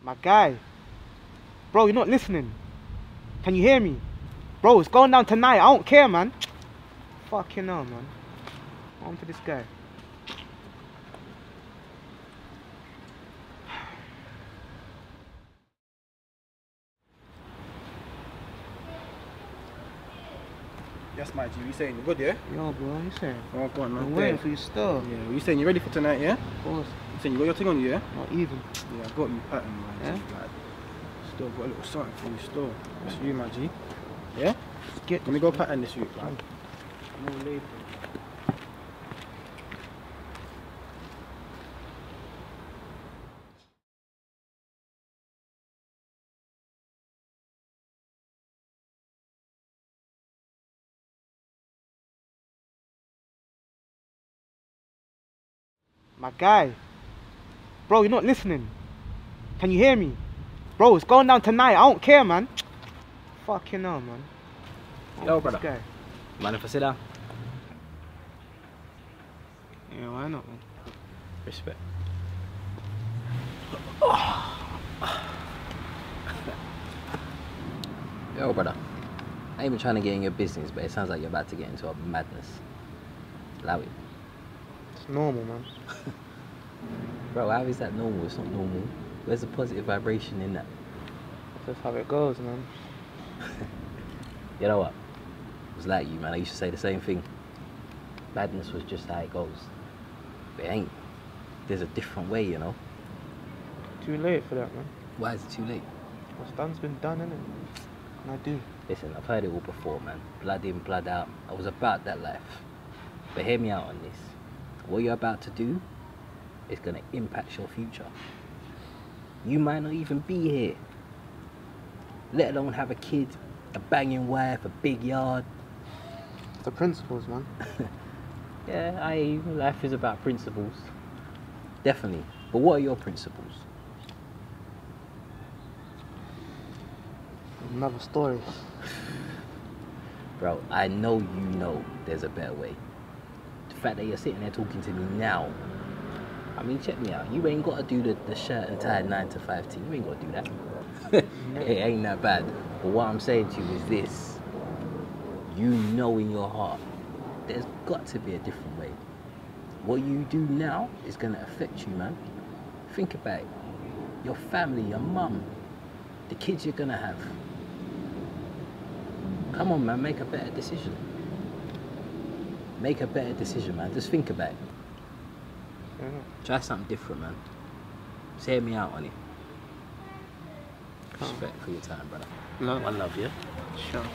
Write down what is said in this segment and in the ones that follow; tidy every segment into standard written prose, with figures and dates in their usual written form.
My guy. Bro, you're not listening. Can you hear me? Bro, it's going down tonight. I don't care, man. Fucking hell, man. On to this guy. Yes, my G, you saying you good, yeah? Yo, bro, what you saying? Oh, go on, man. I'm waiting for you still. Yeah, you saying you ready for tonight, yeah? Of course. You saying you got your thing on you, yeah? Not even. Yeah, I got you pattern, man. Yeah? Like, still got a little something for you, still. That's for you, my G. Yeah? Just get Let me go pattern this week, man. No label. My guy. Bro, you're not listening. Can you hear me? Bro, it's going down tonight. I don't care, man. Fucking hell, man. Yo, This brother. guy. Mind if I sit down? Yeah, why not, man? Respect. Yo, brother. I ain't even trying to get in your business, but it sounds like you're about to get into a madness. Allow it. It's normal, man. Bro, how is that normal? It's not normal. Where's the positive vibration in that? That's how it goes, man. You know what? It was like you, man. I used to say the same thing. Madness was just how it goes. But it ain't. There's a different way, you know? Too late for that, man. Why is it too late? What's done's been done, innit? And I do. Listen, I've heard it all before, man. Blood in, blood out. I was about that life. But hear me out on this. What you're about to do is going to impact your future. You might not even be here. Let alone have a kid, a banging wife, a big yard. It's the principles, man. Yeah, life is about principles. Definitely. But what are your principles? Another story. Bro, I know you know there's a better way. The fact that you're sitting there talking to me now, I mean, check me out. You ain't got to do the shirt and tie 9 to 5 thing. You ain't got to do that. It ain't that bad. But what I'm saying to you is this. You know in your heart, there's got to be a different way. What you do now is going to affect you, man. Think about it. Your family, your mum, the kids you're going to have. Come on, man, make a better decision. Make a better decision, man. Just think about it. Yeah. Try something different, man. Just hear me out on it. Respect for your time, brother. Love. One love, yeah? Sure.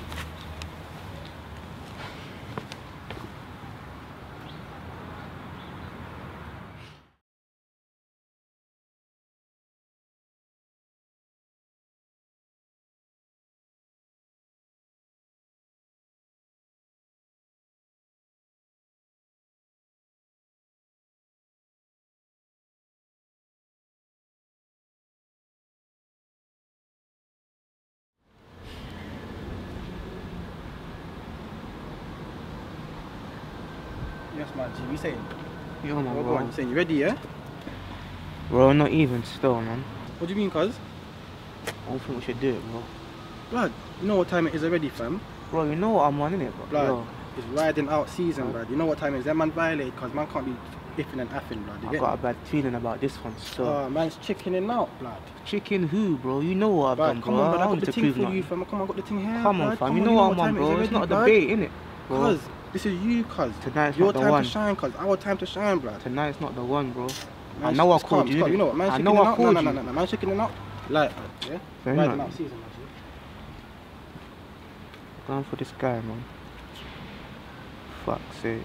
Yes, my G, you saying? Yo, man, Oh, go on, bro. you saying you ready, yeah? Bro, not even still, man. What do you mean, cuz? I don't think we should do it, bro. Blood, you know what time it is already, fam? Bro, you know what I'm on, innit, bro? Blood, Yo, it's riding out season, blood. You know what time it is? That man violate, cuz man can't be iffing and affing, blood. You I've get got a me? bad feeling about this one, so. Man's chickening out, blood. Chicken who, bro? You know what I've Blood, done, come bro. on, blood, I I don't got need the to thing prove for nothing. you, fam. Come on, I got the thing here, Come on, blood. fam. You know what I'm on, time it is bro. It's already, not a blood. debate, innit, bro? Cuz, this is you, cuz. Tonight's Your not the time one. to shine, cuz. Our time to shine, blood. Tonight's not the one, bro. I Man, know I it's called calm, you, it's calm. innit? You know what, man? I Chickening know I out? called No, you. man, chickening out. Like, yeah? Very Riding nice. out season, man. Going for this guy, man. Fuck's sake.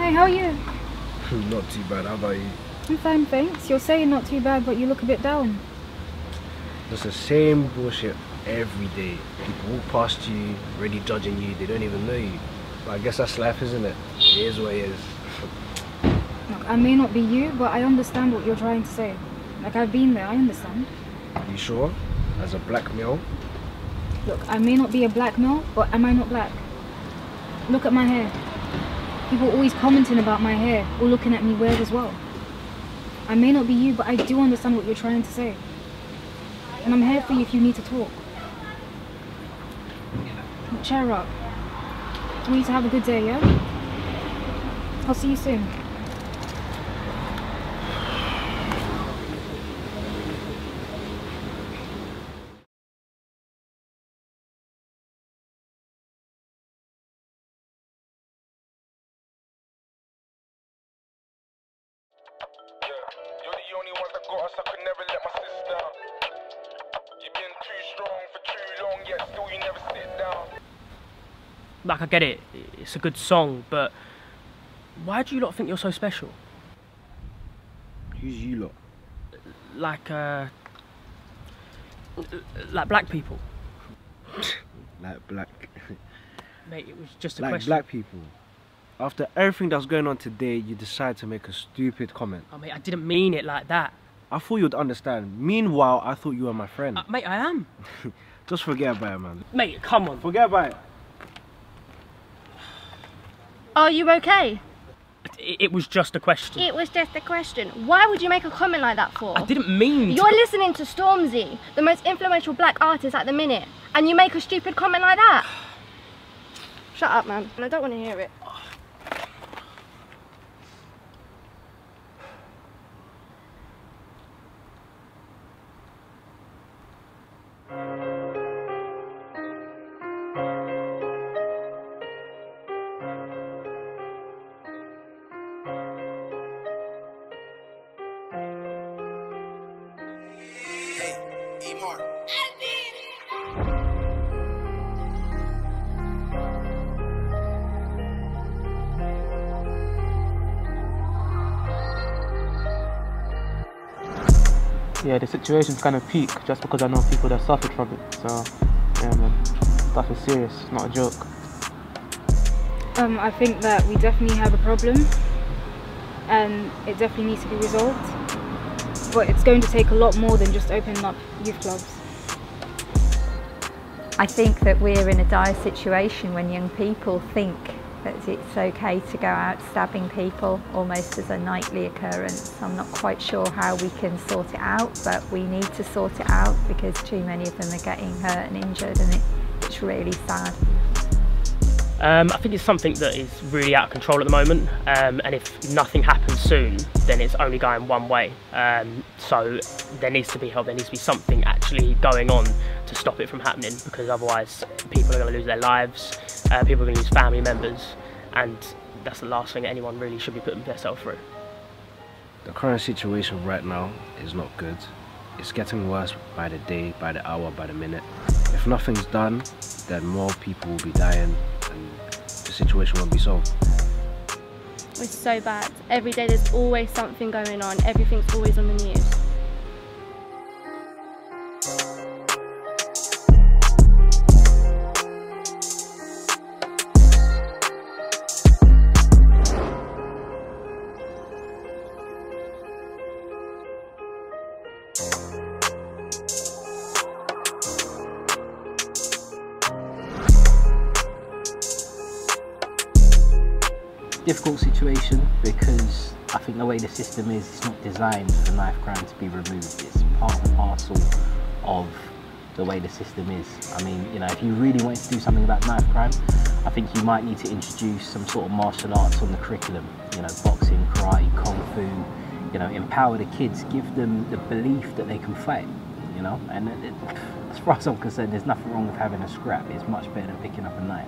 Hi, how are you? Not too bad, how about you? I'm fine, thanks. You're saying not too bad, but you look a bit down. It's the same bullshit every day. People walk past you, already judging you, they don't even know you. But I guess that's life, isn't it? It is what it is. Look, I may not be you, but I understand what you're trying to say. Like, I've been there, I understand. You sure? As a black male? Look, I may not be a black male, but am I not black? Look at my hair. People always commenting about my hair, or looking at me weird as well. I may not be you, but I do understand what you're trying to say. And I'm here for you if you need to talk. Cheer up. I want you to have a good day, yeah? I'll see you soon. You're the only one that got us, I could never let my sis down. You've been too strong for too long, yet still you never sit down. Like, I get it, it's a good song, but why do you lot think you're so special? Who's you lot? Like black people. Like black... Mate, it was just a like question. black people. After everything that's going on today, you decide to make a stupid comment. Oh, mate, I didn't mean it like that. I thought you'd understand. Meanwhile, I thought you were my friend. Mate, I am. Just forget about it, man. Mate, come on. Forget about it. Are you okay? It was just a question. It was just a question. Why would you make a comment like that for? I didn't mean You're listening to Stormzy, the most influential black artist at the minute, and you make a stupid comment like that? Shut up, man. I don't want to hear it. Yeah, the situation's kind of peak just because I know people that suffered from it. So, yeah, man, stuff is serious, it's not a joke. I think that we definitely have a problem, and it definitely needs to be resolved. But it's going to take a lot more than just opening up youth clubs. I think that we're in a dire situation when young people think that it's okay to go out stabbing people almost as a nightly occurrence. I'm not quite sure how we can sort it out, but we need to sort it out because too many of them are getting hurt and injured, and it's really sad. I think it's something that is really out of control at the moment, and if nothing happens soon, then it's only going one way. So there needs to be help, there needs to be something actually going on to stop it from happening, because otherwise people are going to lose their lives, people are going to lose family members, and that's the last thing anyone really should be putting themselves through. The current situation right now is not good. It's getting worse by the day, by the hour, by the minute. If nothing's done, then more people will be dying and the situation won't be solved. It's so bad. Every day there's always something going on. Everything's always on the news. Difficult situation because I think the way the system is, it's not designed for knife crime to be removed. It's part and parcel of the way the system is. I mean, you know, if you really wanted to do something about knife crime, I think you might need to introduce some sort of martial arts on the curriculum. You know, boxing, karate, kung fu. You know, empower the kids, give them the belief that they can fight. You know, and as far as I'm concerned, there's nothing wrong with having a scrap. It's much better than picking up a knife.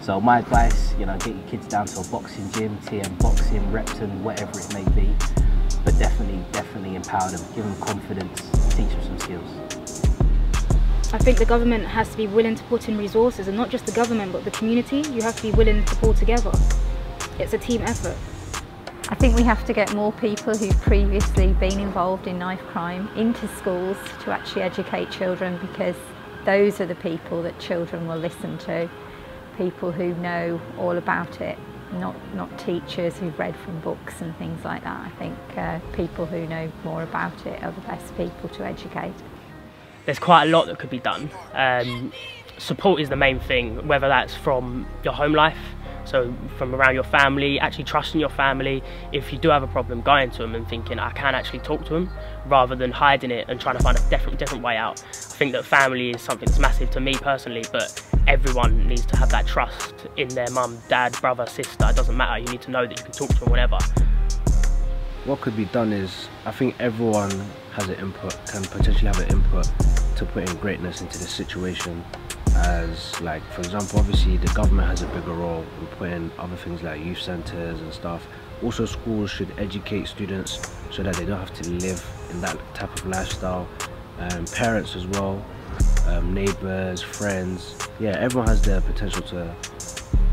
So my advice, you know, get your kids down to a boxing gym, TM Boxing, Repton, whatever it may be. But definitely empower them, give them confidence, teach them some skills. I think the government has to be willing to put in resources, and not just the government, but the community. You have to be willing to pull together. It's a team effort. I think we have to get more people who've previously been involved in knife crime into schools to actually educate children, because those are the people that children will listen to, people who know all about it, not teachers who've read from books and things like that. I think people who know more about it are the best people to educate. There's quite a lot that could be done. Support is the main thing, whether that's from your home life, so from around your family, actually trusting your family. If you do have a problem, going to them and thinking, I can actually talk to them, rather than hiding it and trying to find a different way out. I think that family is something that's massive to me personally, but everyone needs to have that trust in their mum, dad, brother, sister. It doesn't matter, you need to know that you can talk to them whenever. What could be done is, I think everyone has an input, can potentially have an input to put in greatness into the situation. As like, for example, obviously the government has a bigger role in putting other things like youth centres and stuff. Also, schools should educate students so that they don't have to live in that type of lifestyle. Parents as well, neighbours, friends. Yeah, everyone has the potential to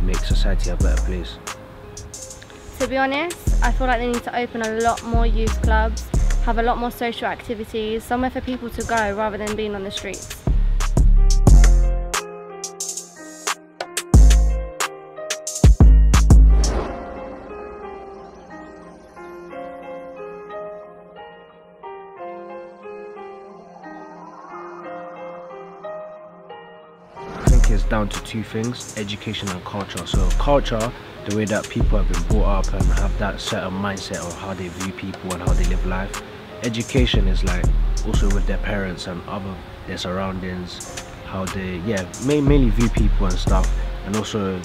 make society a better place. To be honest, I feel like they need to open a lot more youth clubs, have a lot more social activities, somewhere for people to go rather than being on the streets. It's down to two things: education and culture. So culture, the way that people have been brought up and have that certain mindset of how they view people and how they live life. Education is like also with their parents and their surroundings, how they mainly view people and stuff. And also,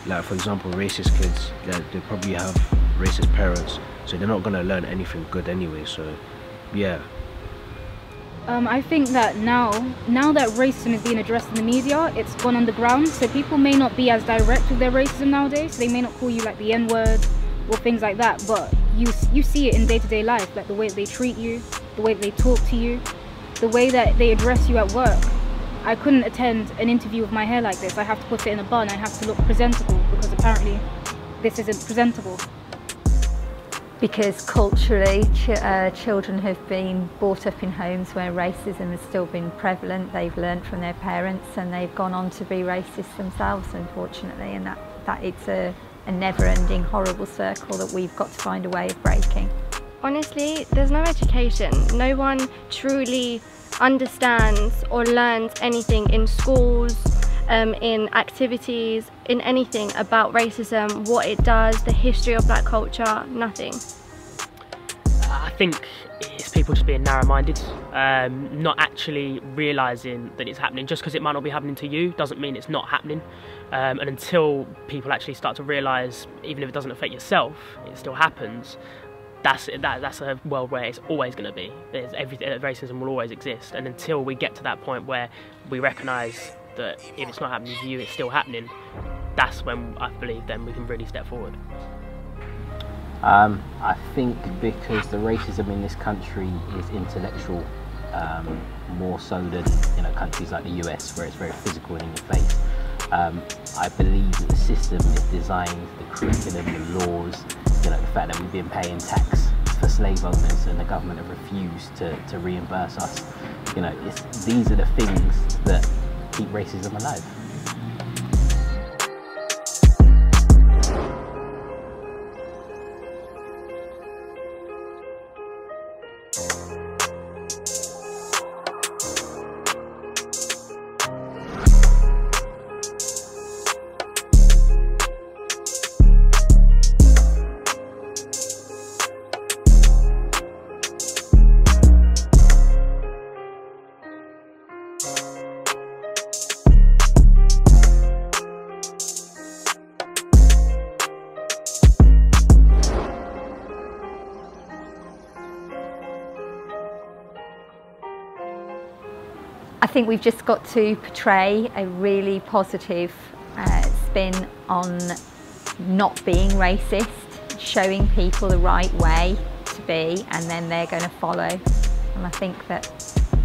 like for example, racist kids, they probably have racist parents, so they're not gonna learn anything good anyway. So yeah. I think that now that racism is being addressed in the media, it's gone underground, so people may not be as direct with their racism nowadays. They may not call you like the N-word or things like that, but you see it in day-to-day life, like the way that they treat you, the way that they talk to you, the way that they address you at work. I couldn't attend an interview with my hair like this. I have to put it in a bun. I have to look presentable, because apparently this isn't presentable. Because culturally, children have been brought up in homes where racism has still been prevalent. They've learnt from their parents and they've gone on to be racist themselves, unfortunately, and that it's a never-ending horrible circle that we've got to find a way of breaking. Honestly, there's no education. No one truly understands or learns anything in schools, in activities, in anything about racism, what it does, the history of black culture, nothing. I think it's people just being narrow-minded, not actually realising that it's happening. Just because it might not be happening to you doesn't mean it's not happening. And until people actually start to realise, even if it doesn't affect yourself, it still happens. That's a world where it's always going to be. Racism will always exist. And until we get to that point where we recognise that if it's not happening to you, it's still happening, that's when I believe then we can really step forward. I think because the racism in this country is intellectual, more so than countries like the US where it's very physical and in your face. I believe that the system is designed, the curriculum, the laws, the fact that we've been paying tax for slave owners and the government have refused to reimburse us. These are the things that keep racism alive. I think we've just got to portray a really positive spin on not being racist, showing people the right way to be, and then they're going to follow. And I think that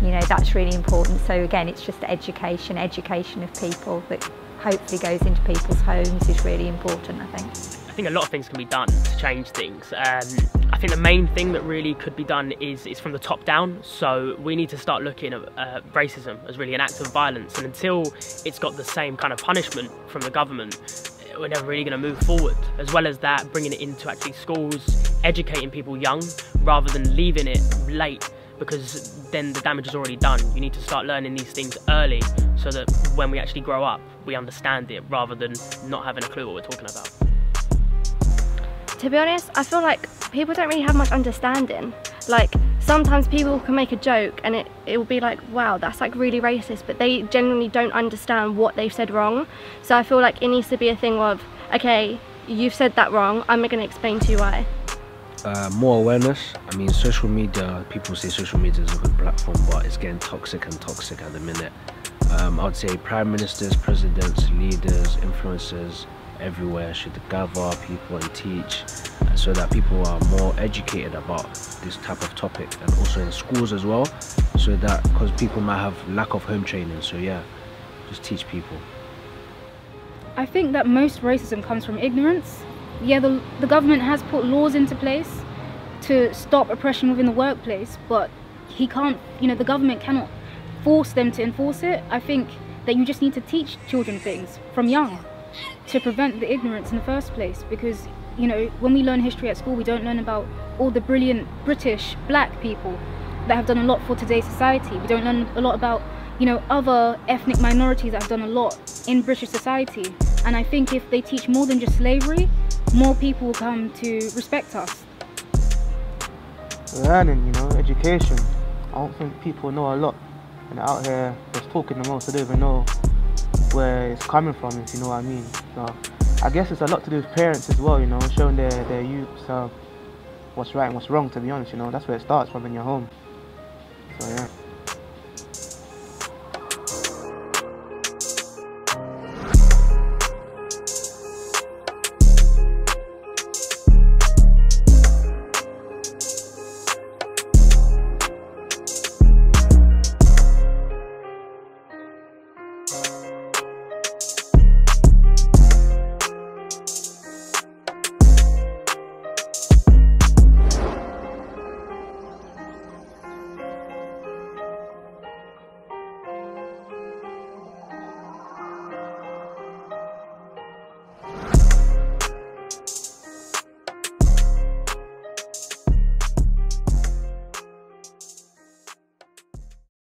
that's really important. So again, it's just education of people that hopefully goes into people's homes is really important, I think. think a lot of things can be done to change things. I think the main thing that really could be done is from the top down. So we need to start looking at racism as really an act of violence, and until it's got the same kind of punishment from the government, we're never really going to move forward. As well as that, bringing it into actually schools, educating people young rather than leaving it late, because then the damage is already done. You need to start learning these things early so that when we actually grow up, we understand it rather than not having a clue what we're talking about. To be honest, I feel like people don't really have much understanding. Like, sometimes people can make a joke and it will be like, wow, that's like really racist, but they genuinely don't understand what they've said wrong. So I feel like it needs to be a thing of, okay, you've said that wrong, I'm going to explain to you why. More awareness. I mean, social media, people say social media is a good platform, but it's getting toxic and toxic at the minute. I would say prime ministers, presidents, leaders, influencers everywhere should gather people and teach, so that people are more educated about this type of topic, and also in schools as well, so that, because people might have lack of home training, so yeah, just teach people. I think that most racism comes from ignorance. Yeah, the government has put laws into place to stop oppression within the workplace, but the government cannot force them to enforce it. I think that you just need to teach children things from young to prevent the ignorance in the first place, because when we learn history at school, we don't learn about all the brilliant British black people that have done a lot for today's society. We don't learn a lot about other ethnic minorities that have done a lot in British society. And I think if they teach more than just slavery, more people will come to respect us. Learning, education. I don't think people know a lot, and out here just talking the most. They don't even know where it's coming from, if you know what I mean. So I guess it's a lot to do with parents as well, showing their youths what's right and what's wrong, to be honest. That's where it starts from, in your home. So yeah.